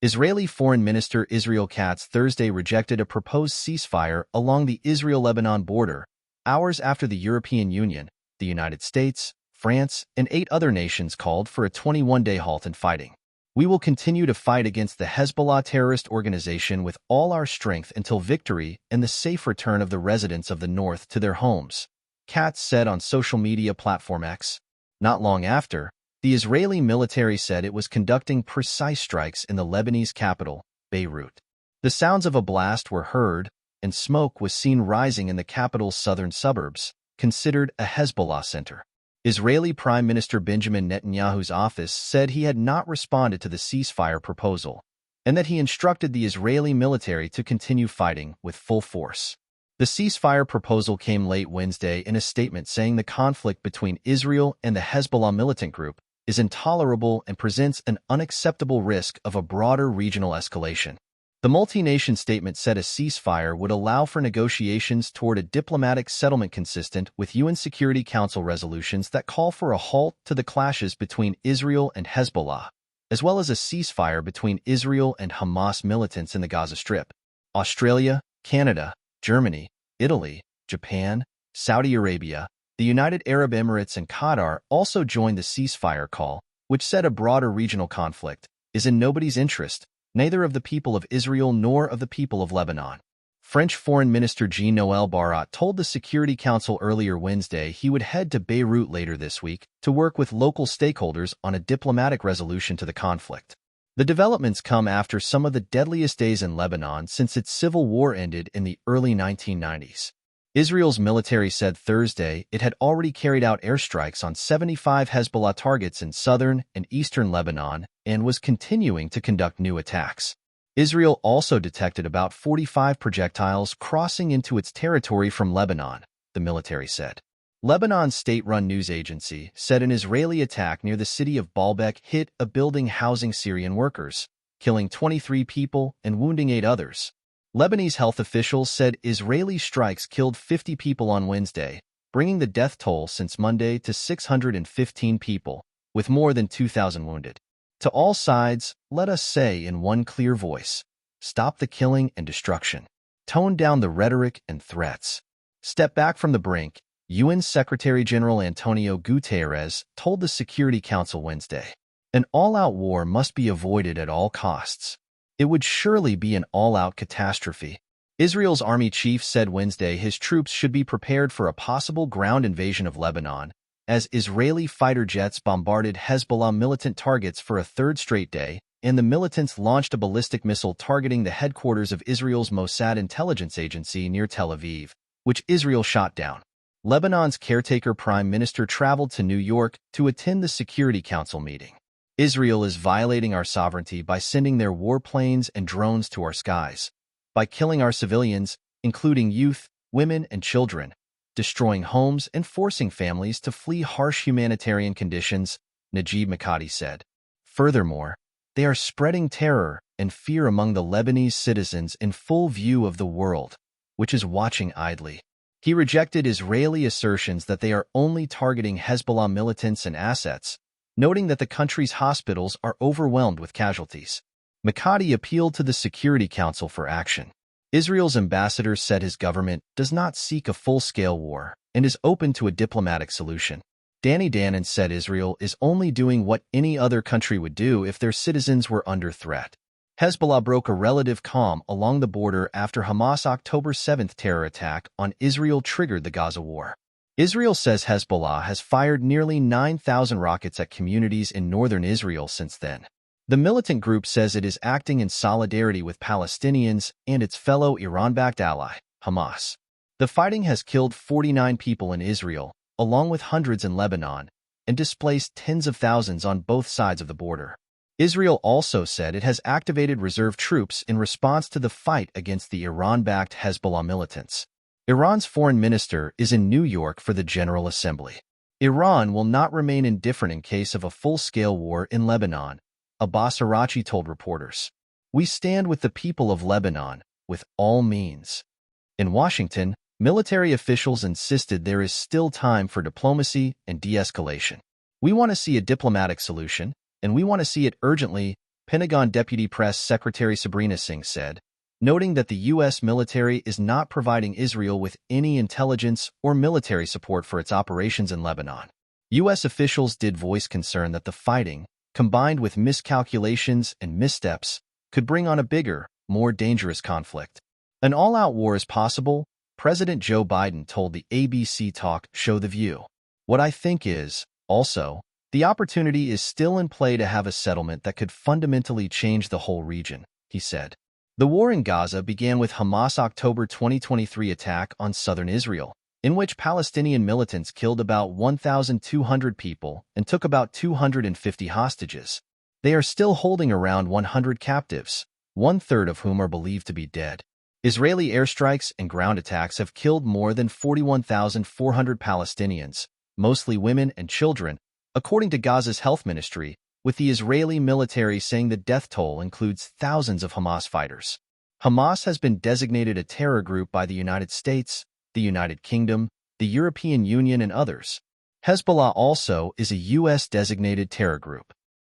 Israeli Foreign Minister Israel Katz Thursday rejected a proposed ceasefire along the Israel-Lebanon border, hours after the European Union, the United States, France, and 8 other nations called for a 21-day halt in fighting. We will continue to fight against the Hezbollah terrorist organization with all our strength until victory and the safe return of the residents of the north to their homes, Katz said on social media platform X. Not long after, the Israeli military said it was conducting precise strikes in the Lebanese capital, Beirut. The sounds of a blast were heard, and smoke was seen rising in the capital's southern suburbs, considered a Hezbollah center. Israeli Prime Minister Benjamin Netanyahu's office said he had not responded to the ceasefire proposal, and that he instructed the Israeli military to continue fighting with full force. The ceasefire proposal came late Wednesday in a statement saying the conflict between Israel and the Hezbollah militant group is intolerable and presents an unacceptable risk of a broader regional escalation. The multi-nation statement said a ceasefire would allow for negotiations toward a diplomatic settlement consistent with UN Security Council resolutions that call for a halt to the clashes between Israel and Hezbollah, as well as a ceasefire between Israel and Hamas militants in the Gaza Strip. Australia, Canada, Germany, Italy, Japan, Saudi Arabia, the United Arab Emirates, and Qatar also joined the ceasefire call, which said a broader regional conflict is in nobody's interest, neither of the people of Israel nor of the people of Lebanon. French Foreign Minister Jean-Noël Barrot told the Security Council earlier Wednesday he would head to Beirut later this week to work with local stakeholders on a diplomatic resolution to the conflict. The developments come after some of the deadliest days in Lebanon since its civil war ended in the early 1990s. Israel's military said Thursday it had already carried out airstrikes on 75 Hezbollah targets in southern and eastern Lebanon and was continuing to conduct new attacks. Israel also detected about 45 projectiles crossing into its territory from Lebanon, the military said. Lebanon's state-run news agency said an Israeli attack near the city of Baalbek hit a building housing Syrian workers, killing 23 people and wounding 8 others. Lebanese health officials said Israeli strikes killed 50 people on Wednesday, bringing the death toll since Monday to 615 people, with more than 2,000 wounded. To all sides, let us say in one clear voice, stop the killing and destruction. Tone down the rhetoric and threats. Step back from the brink, UN Secretary-General Antonio Guterres told the Security Council Wednesday. An all-out war must be avoided at all costs. It would surely be an all-out catastrophe. Israel's army chief said Wednesday his troops should be prepared for a possible ground invasion of Lebanon, as Israeli fighter jets bombarded Hezbollah militant targets for a third straight day, and the militants launched a ballistic missile targeting the headquarters of Israel's Mossad intelligence agency near Tel Aviv, which Israel shot down. Lebanon's caretaker prime minister traveled to New York to attend the Security Council meeting. Israel is violating our sovereignty by sending their warplanes and drones to our skies, by killing our civilians, including youth, women, and children, destroying homes and forcing families to flee harsh humanitarian conditions, Najib Mikati said. Furthermore, they are spreading terror and fear among the Lebanese citizens in full view of the world, which is watching idly. He rejected Israeli assertions that they are only targeting Hezbollah militants and assets, noting that the country's hospitals are overwhelmed with casualties. Mikati appealed to the Security Council for action. Israel's ambassador said his government does not seek a full-scale war and is open to a diplomatic solution. Danny Danon said Israel is only doing what any other country would do if their citizens were under threat. Hezbollah broke a relative calm along the border after Hamas' October 7th terror attack on Israel triggered the Gaza war. Israel says Hezbollah has fired nearly 9,000 rockets at communities in northern Israel since then. The militant group says it is acting in solidarity with Palestinians and its fellow Iran-backed ally, Hamas. The fighting has killed 49 people in Israel, along with hundreds in Lebanon, and displaced tens of thousands on both sides of the border. Israel also said it has activated reserve troops in response to the fight against the Iran-backed Hezbollah militants. Iran's foreign minister is in New York for the General Assembly. Iran will not remain indifferent in case of a full-scale war in Lebanon, Abbas Araghchi told reporters. We stand with the people of Lebanon, with all means. In Washington, military officials insisted there is still time for diplomacy and de-escalation. We want to see a diplomatic solution, and we want to see it urgently, Pentagon Deputy Press Secretary Sabrina Singh said, noting that the U.S. military is not providing Israel with any intelligence or military support for its operations in Lebanon. U.S. officials did voice concern that the fighting, combined with miscalculations and missteps, could bring on a bigger, more dangerous conflict. An all-out war is possible, President Joe Biden told the ABC talk show The View. What I think is, also, the opportunity is still in play to have a settlement that could fundamentally change the whole region, he said. The war in Gaza began with Hamas' October 2023 attack on southern Israel, in which Palestinian militants killed about 1,200 people and took about 250 hostages. They are still holding around 100 captives, one-third of whom are believed to be dead. Israeli airstrikes and ground attacks have killed more than 41,400 Palestinians, mostly women and children, according to Gaza's health ministry, with the Israeli military saying the death toll includes thousands of Hamas fighters. Hamas has been designated a terror group by the United States, the United Kingdom, the European Union, and others. Hezbollah also is a U.S.-designated terror group.